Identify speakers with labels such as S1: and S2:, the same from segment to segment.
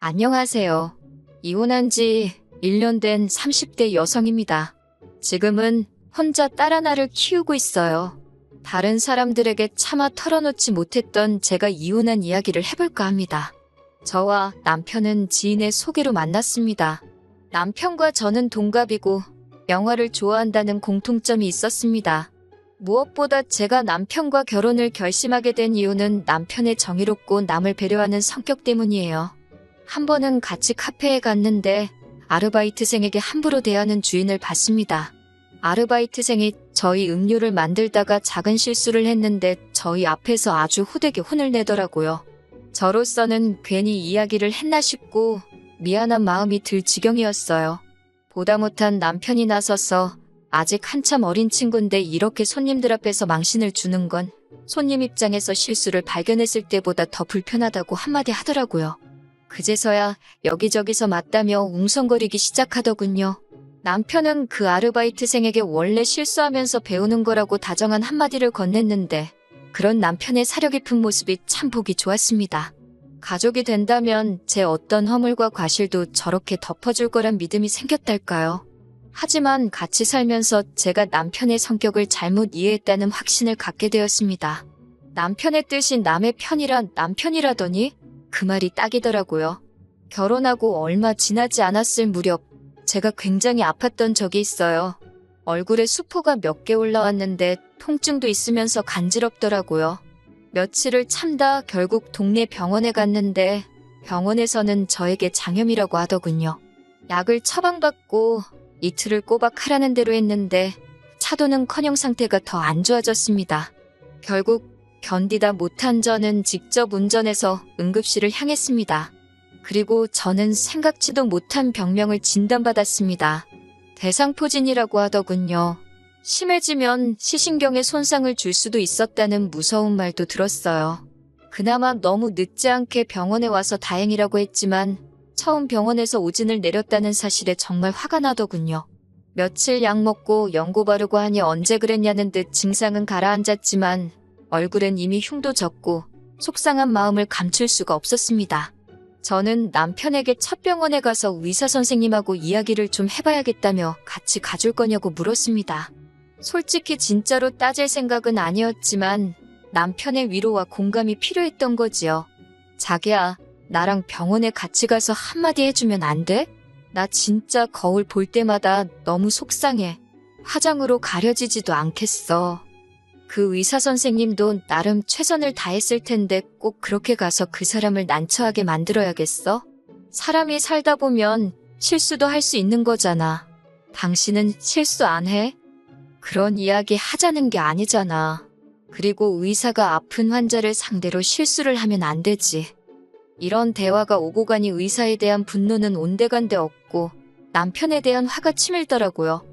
S1: 안녕하세요. 이혼한 지 1년 된 30대 여성입니다. 지금은 혼자 딸 하나를 키우고 있어요. 다른 사람들에게 차마 털어놓지 못했던 제가 이혼한 이야기를 해볼까 합니다. 저와 남편은 지인의 소개로 만났습니다. 남편과 저는 동갑이고 영화를 좋아한다는 공통점이 있었습니다. 무엇보다 제가 남편과 결혼을 결심하게 된 이유는 남편의 정의롭고 남을 배려하는 성격 때문이에요. 한 번은 같이 카페에 갔는데 아르바이트생에게 함부로 대하는 주인을 봤습니다. 아르바이트생이 저희 음료를 만들다가 작은 실수를 했는데 저희 앞에서 아주 호되게 혼을 내더라고요. 저로서는 괜히 이야기를 했나 싶고 미안한 마음이 들 지경이었어요. 보다 못한 남편이 나서서 아직 한참 어린 친구인데 이렇게 손님들 앞에서 망신을 주는 건 손님 입장에서 실수를 발견했을 때보다 더 불편하다고 한마디 하더라고요. 그제서야 여기저기서 맞다며 웅성거리기 시작하더군요. 남편은 그 아르바이트생에게 원래 실수하면서 배우는 거라고 다정한 한마디를 건넸는데 그런 남편의 사려 깊은 모습이 참 보기 좋았습니다. 가족이 된다면 제 어떤 허물과 과실도 저렇게 덮어줄 거란 믿음이 생겼달까요? 하지만 같이 살면서 제가 남편의 성격을 잘못 이해했다는 확신을 갖게 되었습니다. 남편의 뜻이 남의 편이란 남편이라더니 그 말이 딱이더라고요. 결혼하고 얼마 지나지 않았을 무렵 제가 굉장히 아팠던 적이 있어요. 얼굴에 수포가 몇 개 올라왔는데 통증도 있으면서 간지럽더라고요. 며칠을 참다 결국 동네 병원에 갔는데 병원에서는 저에게 장염이라고 하더군요. 약을 처방받고 이틀을 꼬박 하라는 대로 했는데 차도는커녕 상태가 더 안 좋아졌습니다. 결국 견디다 못한 저는 직접 운전해서 응급실을 향했습니다. 그리고 저는 생각지도 못한 병명을 진단받았습니다. 대상포진이라고 하더군요. 심해지면 시신경에 손상을 줄 수도 있었다는 무서운 말도 들었어요. 그나마 너무 늦지 않게 병원에 와서 다행이라고 했지만 처음 병원에서 오진을 내렸다는 사실에 정말 화가 나더군요. 며칠 약 먹고 연고 바르고 하니 언제 그랬냐는 듯 증상은 가라앉았지만 얼굴엔 이미 흉도 졌고 속상한 마음을 감출 수가 없었습니다. 저는 남편에게 첫 병원에 가서 의사 선생님하고 이야기를 좀 해봐야겠다며 같이 가줄 거냐고 물었습니다. 솔직히 진짜로 따질 생각은 아니었지만 남편의 위로와 공감이 필요했던 거지요. 자기야, 나랑 병원에 같이 가서 한마디 해주면 안 돼? 나 진짜 거울 볼 때마다 너무 속상해. 화장으로 가려지지도 않겠어. 그 의사 선생님도 나름 최선을 다했을 텐데 꼭 그렇게 가서 그 사람을 난처하게 만들어야겠어? 사람이 살다 보면 실수도 할 수 있는 거잖아. 당신은 실수 안 해? 그런 이야기 하자는 게 아니잖아. 그리고 의사가 아픈 환자를 상대로 실수를 하면 안 되지. 이런 대화가 오고 가니 의사에 대한 분노는 온데간데 없고 남편에 대한 화가 치밀더라고요.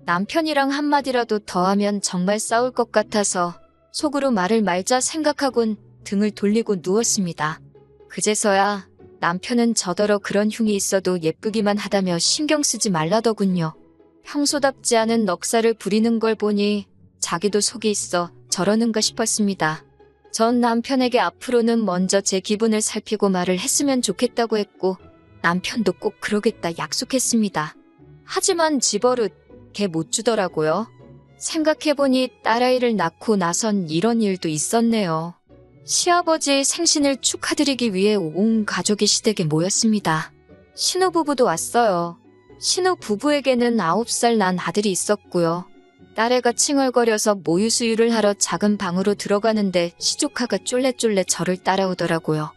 S1: 남편이랑 한마디라도 더 하면 정말 싸울 것 같아서 속으로 말을 말자 생각하곤 등을 돌리고 누웠습니다. 그제서야 남편은 저더러 그런 흉이 있어도 예쁘기만 하다며 신경 쓰지 말라더군요. 평소답지 않은 넉살을 부리는 걸 보니 자기도 속이 있어 저러는가 싶었습니다. 전 남편에게 앞으로는 먼저 제 기분을 살피고 말을 했으면 좋겠다고 했고 남편도 꼭 그러겠다 약속했습니다. 하지만 집버릇 개 못 주더라고요. 생각해보니 딸아이를 낳고 나선 이런 일도 있었네요. 시아버지의 생신을 축하드리기 위해 온 가족이 시댁에 모였습니다. 신혼부부도 왔어요. 신혼부부에게는 9살 난 아들이 있었고요. 딸애가 칭얼거려서 모유 수유를 하러 작은 방으로 들어가는데 시조카가 쫄래쫄래 저를 따라오더라고요.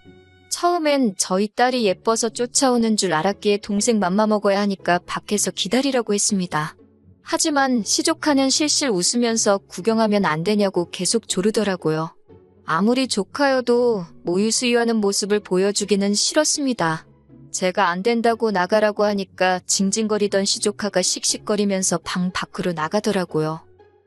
S1: 처음엔 저희 딸이 예뻐서 쫓아오는 줄 알았기에 동생 맘마 먹어야 하니까 밖에서 기다리라고 했습니다. 하지만 시조카는 실실 웃으면서 구경하면 안 되냐고 계속 조르더라고요. 아무리 조카여도 모유 수유하는 모습을 보여주기는 싫었습니다. 제가 안 된다고 나가라고 하니까 징징거리던 시조카가 씩씩거리면서 방 밖으로 나가더라고요.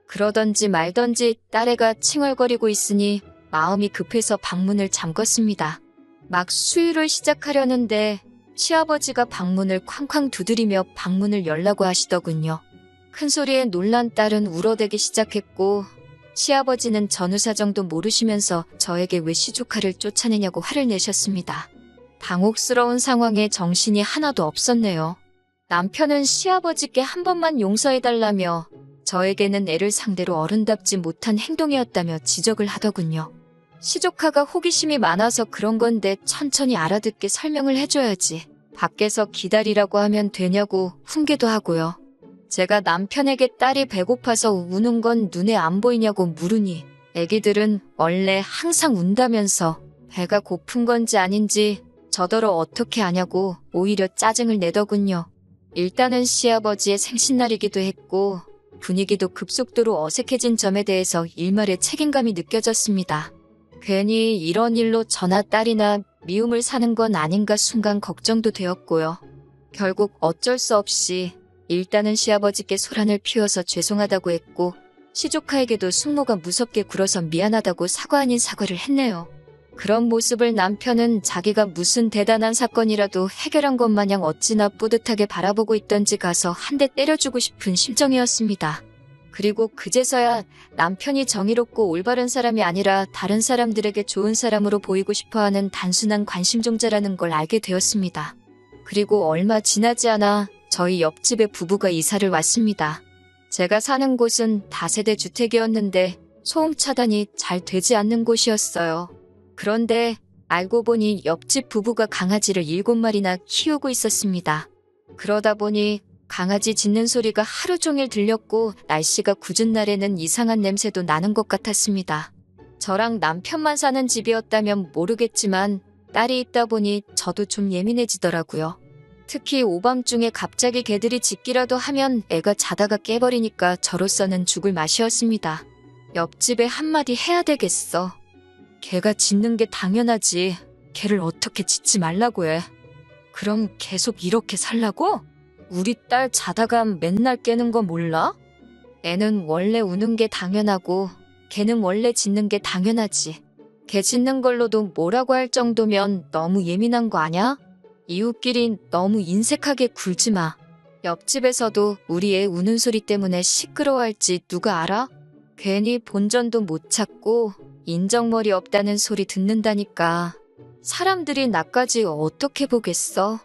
S1: 그러던지 말던지 딸애가 칭얼거리고 있으니 마음이 급해서 방문을 잠궜습니다. 막 수유를 시작하려는데 시아버지가 방문을 쾅쾅 두드리며 방문을 열라고 하시더군요. 큰 소리에 놀란 딸은 울어대기 시작했고 시아버지는 전후사정도 모르시면서 저에게 왜 시조카를 쫓아내냐고 화를 내셨습니다. 당혹스러운 상황에 정신이 하나도 없었네요. 남편은 시아버지께 한 번만 용서해달라며 저에게는 애를 상대로 어른답지 못한 행동이었다며 지적을 하더군요. 시조카가 호기심이 많아서 그런 건데 천천히 알아듣게 설명을 해줘야지. 밖에서 기다리라고 하면 되냐고 훈계도 하고요. 제가 남편에게 딸이 배고파서 우는 건 눈에 안 보이냐고 물으니 애기들은 원래 항상 운다면서 배가 고픈 건지 아닌지 저더러 어떻게 아냐고 오히려 짜증을 내더군요. 일단은 시아버지의 생신날이기도 했고 분위기도 급속도로 어색해진 점에 대해서 일말의 책임감이 느껴졌습니다. 괜히 이런 일로 저나 딸이나 미움을 사는 건 아닌가 순간 걱정도 되었고요. 결국 어쩔 수 없이 일단은 시아버지께 소란을 피워서 죄송하다고 했고 시조카에게도 숙모가 무섭게 굴어서 미안하다고 사과 아닌 사과를 했네요. 그런 모습을 남편은 자기가 무슨 대단한 사건이라도 해결한 것 마냥 어찌나 뿌듯하게 바라보고 있던지 가서 한 대 때려주고 싶은 심정이었습니다. 그리고 그제서야 남편이 정의롭고 올바른 사람이 아니라 다른 사람들에게 좋은 사람으로 보이고 싶어하는 단순한 관심종자라는 걸 알게 되었습니다. 그리고 얼마 지나지 않아 저희 옆집에 부부가 이사를 왔습니다. 제가 사는 곳은 다세대 주택이었는데 소음 차단이 잘 되지 않는 곳이었어요. 그런데 알고 보니 옆집 부부가 강아지를 7마리나 키우고 있었습니다. 그러다 보니 강아지 짖는 소리가 하루 종일 들렸고 날씨가 궂은 날에는 이상한 냄새도 나는 것 같았습니다. 저랑 남편만 사는 집이었다면 모르겠지만 딸이 있다 보니 저도 좀 예민해지더라고요. 특히 오밤중에 갑자기 개들이 짖기라도 하면 애가 자다가 깨버리니까 저로서는 죽을 맛이었습니다. 옆집에 한마디 해야 되겠어. 개가 짖는 게 당연하지. 개를 어떻게 짖지 말라고 해. 그럼 계속 이렇게 살라고? 우리 딸 자다가 맨날 깨는 거 몰라? 애는 원래 우는 게 당연하고 개는 원래 짖는 게 당연하지. 개 짖는 걸로도 뭐라고 할 정도면 너무 예민한 거 아냐? 이웃끼리 너무 인색하게 굴지 마. 옆집에서도 우리 애 우는 소리 때문에 시끄러워할지 누가 알아? 괜히 본전도 못 찾고 인정머리 없다는 소리 듣는다니까. 사람들이 나까지 어떻게 보겠어?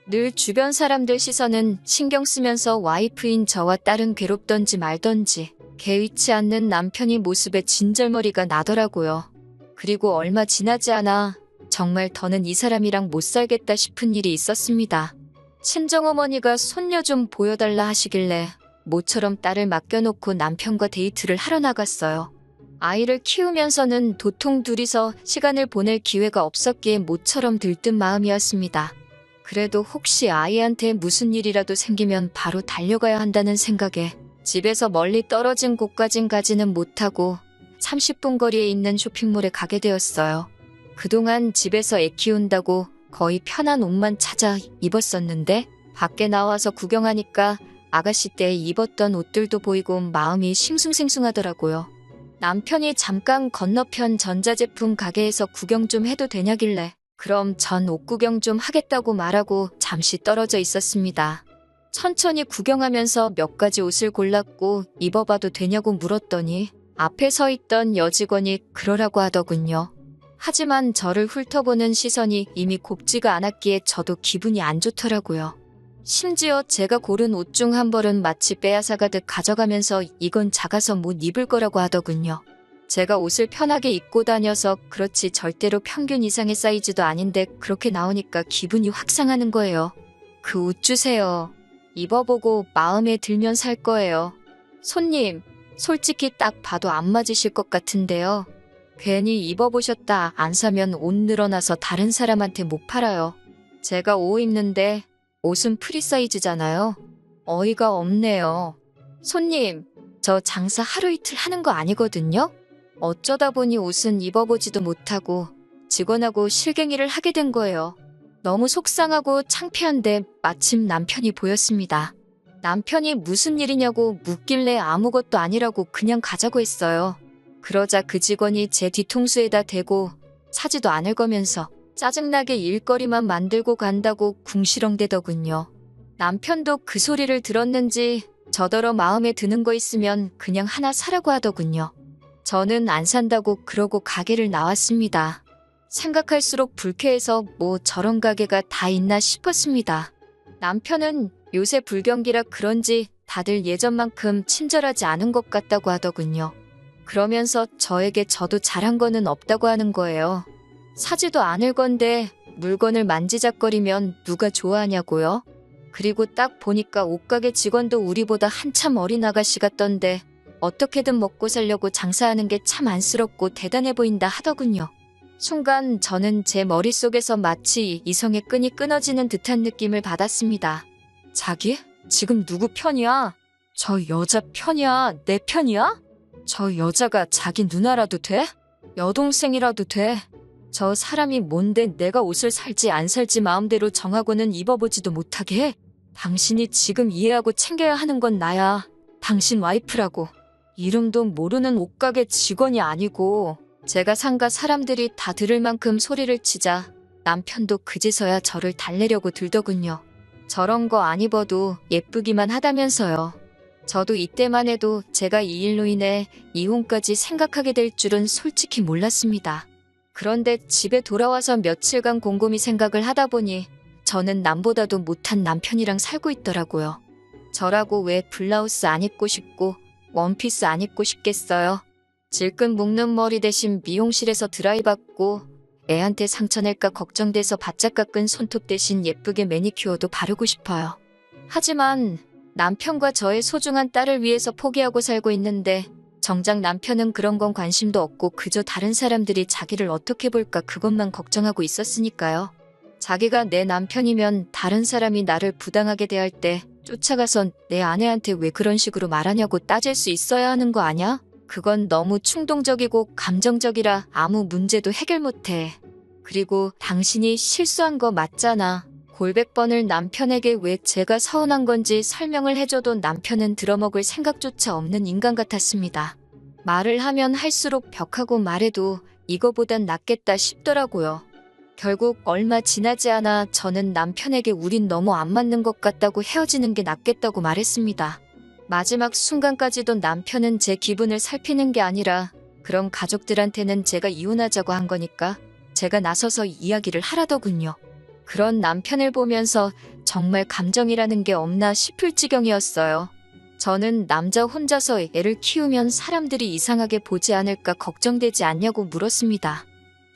S1: 늘 주변 사람들 시선은 신경 쓰면서 와이프인 저와 딸은 괴롭던지 말던지 개의치 않는 남편이 모습에 진절머리가 나더라고요. 그리고 얼마 지나지 않아 정말 더는 이 사람이랑 못 살겠다 싶은 일이 있었습니다. 친정어머니가 손녀 좀 보여달라 하시길래 모처럼 딸을 맡겨놓고 남편과 데이트를 하러 나갔어요. 아이를 키우면서는 도통 둘이서 시간을 보낼 기회가 없었기에 모처럼 들뜬 마음이었습니다. 그래도 혹시 아이한테 무슨 일이라도 생기면 바로 달려가야 한다는 생각에 집에서 멀리 떨어진 곳까진 가지는 못하고 30분 거리에 있는 쇼핑몰에 가게 되었어요. 그동안 집에서 애 키운다고 거의 편한 옷만 찾아 입었었는데 밖에 나와서 구경하니까 아가씨 때 입었던 옷들도 보이고 마음이 싱숭생숭하더라고요. 남편이 잠깐 건너편 전자제품 가게에서 구경 좀 해도 되냐길래 그럼 전 옷 구경 좀 하겠다고 말하고 잠시 떨어져 있었습니다. 천천히 구경하면서 몇 가지 옷을 골랐고 입어봐도 되냐고 물었더니 앞에 서 있던 여직원이 그러라고 하더군요. 하지만 저를 훑어보는 시선이 이미 곱지가 않았기에 저도 기분이 안 좋더라고요. 심지어 제가 고른 옷 중 한 벌은 마치 빼앗아 가듯 가져가면서 이건 작아서 못 입을 거라고 하더군요. 제가 옷을 편하게 입고 다녀서 그렇지 절대로 평균 이상의 사이즈도 아닌데 그렇게 나오니까 기분이 확 상하는 거예요. 그 옷 주세요. 입어보고 마음에 들면 살 거예요. 손님, 솔직히 딱 봐도 안 맞으실 것 같은데요. 괜히 입어보셨다 안 사면 옷 늘어나서 다른 사람한테 못 팔아요. 제가 옷 입는데 옷은 프리 사이즈잖아요. 어이가 없네요. 손님, 저 장사 하루 이틀 하는 거 아니거든요. 어쩌다 보니 옷은 입어보지도 못하고 직원하고 실갱이를 하게 된 거예요. 너무 속상하고 창피한데 마침 남편이 보였습니다. 남편이 무슨 일이냐고 묻길래 아무것도 아니라고 그냥 가자고 했어요. 그러자 그 직원이 제 뒤통수에다 대고 사지도 않을 거면서 짜증나게 일거리만 만들고 간다고 궁시렁대더군요. 남편도 그 소리를 들었는지 저더러 마음에 드는 거 있으면 그냥 하나 사라고 하더군요. 저는 안 산다고 그러고 가게를 나왔습니다. 생각할수록 불쾌해서 뭐 저런 가게가 다 있나 싶었습니다. 남편은 요새 불경기라 그런지 다들 예전만큼 친절하지 않은 것 같다고 하더군요. 그러면서 저에게 저도 잘한 거는 없다고 하는 거예요. 사지도 않을 건데 물건을 만지작거리면 누가 좋아하냐고요? 그리고 딱 보니까 옷가게 직원도 우리보다 한참 어린 아가씨 같던데 어떻게든 먹고 살려고 장사하는 게 참 안쓰럽고 대단해 보인다 하더군요. 순간 저는 제 머릿속에서 마치 이성의 끈이 끊어지는 듯한 느낌을 받았습니다. 자기? 지금 누구 편이야? 저 여자 편이야? 내 편이야? 저 여자가 자기 누나라도 돼? 여동생이라도 돼? 저 사람이 뭔데 내가 옷을 살지 안 살지 마음대로 정하고는 입어보지도 못하게 해? 당신이 지금 이해하고 챙겨야 하는 건 나야. 당신 와이프라고. 이름도 모르는 옷가게 직원이 아니고. 제가 상가 사람들이 다 들을 만큼 소리를 치자 남편도 그제서야 저를 달래려고 들더군요. 저런 거 안 입어도 예쁘기만 하다면서요. 저도 이때만 해도 제가 이 일로 인해 이혼까지 생각하게 될 줄은 솔직히 몰랐습니다. 그런데 집에 돌아와서 며칠간 곰곰이 생각을 하다 보니 저는 남보다도 못한 남편이랑 살고 있더라고요. 저라고 왜 블라우스 안 입고 싶고 원피스 안 입고 싶겠어요? 질끈 묶는 머리 대신 미용실에서 드라이 받고 애한테 상처 낼까 걱정돼서 바짝 깎은 손톱 대신 예쁘게 매니큐어도 바르고 싶어요. 하지만 남편과 저의 소중한 딸을 위해서 포기하고 살고 있는데 정작 남편은 그런 건 관심도 없고 그저 다른 사람들이 자기를 어떻게 볼까 그것만 걱정하고 있었으니까요. 자기가 내 남편이면 다른 사람이 나를 부당하게 대할 때 쫓아가선 내 아내한테 왜 그런 식으로 말하냐고 따질 수 있어야 하는 거 아냐? 그건 너무 충동적이고 감정적이라 아무 문제도 해결 못해. 그리고 당신이 실수한 거 맞잖아. 골백 번을 남편에게 왜 제가 서운한 건지 설명을 해줘도 남편은 들어먹을 생각조차 없는 인간 같았습니다. 말을 하면 할수록 벽하고 말해도 이거보단 낫겠다 싶더라고요. 결국 얼마 지나지 않아 저는 남편에게 우린 너무 안 맞는 것 같다고 헤어지는 게 낫겠다고 말했습니다. 마지막 순간까지도 남편은 제 기분을 살피는 게 아니라 그럼 가족들한테는 제가 이혼하자고 한 거니까 제가 나서서 이야기를 하라더군요. 그런 남편을 보면서 정말 감정이라는 게 없나 싶을 지경이었어요. 저는 남자 혼자서 애를 키우면 사람들이 이상하게 보지 않을까 걱정되지 않냐고 물었습니다.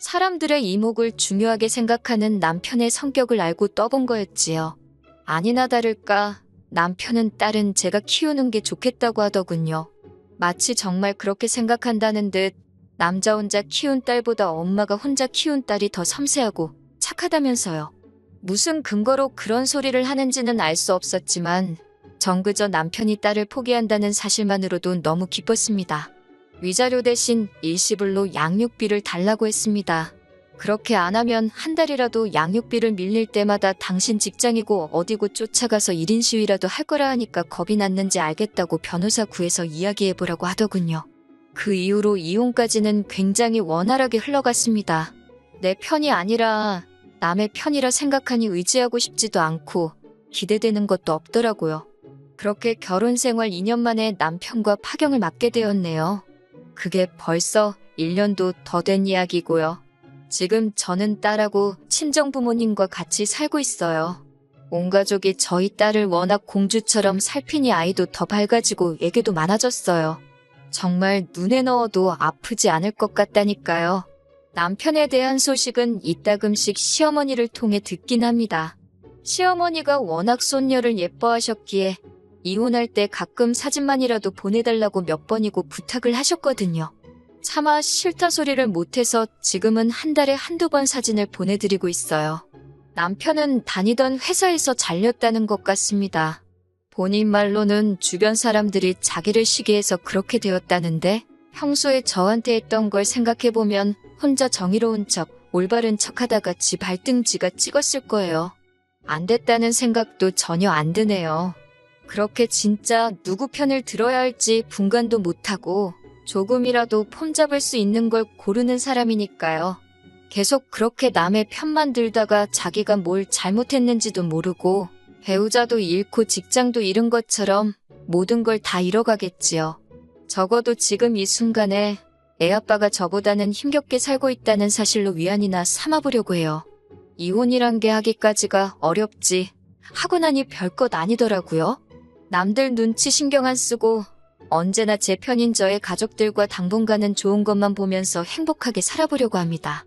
S1: 사람들의 이목을 중요하게 생각하는 남편의 성격을 알고 떠본 거였지요. 아니나 다를까 남편은 딸은 제가 키우는 게 좋겠다고 하더군요. 마치 정말 그렇게 생각한다는 듯 남자 혼자 키운 딸보다 엄마가 혼자 키운 딸이 더 섬세하고 착하다면서요. 무슨 근거로 그런 소리를 하는지는 알 수 없었지만 전 그저 남편이 딸을 포기한다는 사실만으로도 너무 기뻤습니다. 위자료 대신 일시불로 양육비를 달라고 했습니다. 그렇게 안 하면 한 달이라도 양육비를 밀릴 때마다 당신 직장이고 어디고 쫓아가서 1인 시위라도 할 거라 하니까 겁이 났는지 알겠다고 변호사 구해서 이야기해보라고 하더군요. 그 이후로 이혼까지는 굉장히 원활하게 흘러갔습니다. 내 편이 아니라 남의 편이라 생각하니 의지하고 싶지도 않고 기대되는 것도 없더라고요. 그렇게 결혼 생활 2년 만에 남편과 파경을 맞게 되었네요. 그게 벌써 1년도 더 된 이야기고요. 지금 저는 딸하고 친정부모님과 같이 살고 있어요. 온 가족이 저희 딸을 워낙 공주처럼 살피니 아이도 더 밝아지고 애교도 많아졌어요. 정말 눈에 넣어도 아프지 않을 것 같다니까요. 남편에 대한 소식은 이따금씩 시어머니를 통해 듣긴 합니다. 시어머니가 워낙 손녀를 예뻐하셨기에 이혼할 때 가끔 사진만이라도 보내달라고 몇 번이고 부탁을 하셨거든요. 차마 싫다 소리를 못해서 지금은 한 달에 한두 번 사진을 보내드리고 있어요. 남편은 다니던 회사에서 잘렸다는 것 같습니다. 본인 말로는 주변 사람들이 자기를 시기해서 그렇게 되었다는데 평소에 저한테 했던 걸 생각해보면 혼자 정의로운 척, 올바른 척하다가 지 발등지가 찍었을 거예요. 안 됐다는 생각도 전혀 안 드네요. 그렇게 진짜 누구 편을 들어야 할지 분간도 못하고 조금이라도 폼 잡을 수 있는 걸 고르는 사람이니까요. 계속 그렇게 남의 편만 들다가 자기가 뭘 잘못했는지도 모르고 배우자도 잃고 직장도 잃은 것처럼 모든 걸 다 잃어가겠지요. 적어도 지금 이 순간에 애 아빠가 저보다는 힘겹게 살고 있다는 사실로 위안이나 삼아보려고 해요. 이혼이란 게 하기까지가 어렵지 하고 나니 별것 아니더라고요. 남들 눈치 신경 안 쓰고 언제나 제 편인 저의 가족들과 당분간은 좋은 것만 보면서 행복하게 살아보려고 합니다.